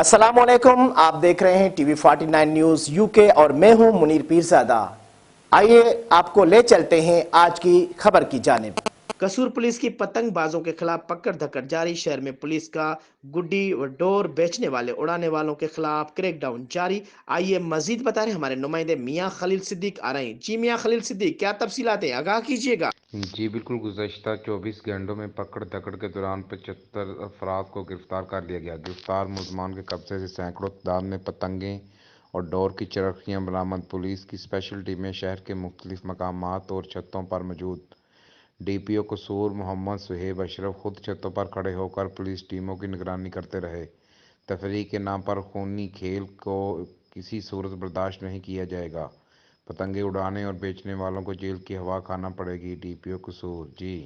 अस्सलामुअलैकुम, आप देख रहे हैं टीवी 49 न्यूज यूके और मैं हूं मुनीर पीरजादा। आइए आपको ले चलते हैं आज की खबर की जानिब। कसूर पुलिस की पतंगबाजों के खिलाफ पकड़ धकड़ जारी। शहर में पुलिस का गुड्डी व डोर बेचने वाले उड़ाने वालों के खिलाफ क्रैकडाउन जारी। आइए मजीद बता रहे हमारे नुमाइंदे मियां खलील सिद्दीक आ रहे हैं। जी मियां खलील सिद्दीक, क्या तफसीलात हैं, आगाह कीजिएगा। जी बिल्कुल। गुज़श्ता 24 घंटों में पकड़ धकड़ के दौरान 75 अफराद को गिरफ्तार कर लिया गया। गिरफ्तार मुलजमान के कब्जे से सैकड़ों तादाद में पतंगें और डोर की चरखियाँ बरामद। पुलिस की स्पेशल टीमें शहर के मुख्तलिफ मकामात और छतों पर मौजूद। डीपीओ कसूर मोहम्मद सुहेब अशरफ खुद छतों पर खड़े होकर पुलिस टीमों की निगरानी करते रहे। तफरीक के नाम पर खूनी खेल को किसी सूरत बर्दाश्त नहीं किया जाएगा। पतंगे उड़ाने और बेचने वालों को जेल की हवा खाना पड़ेगी। डीपीओ कसूर। जी।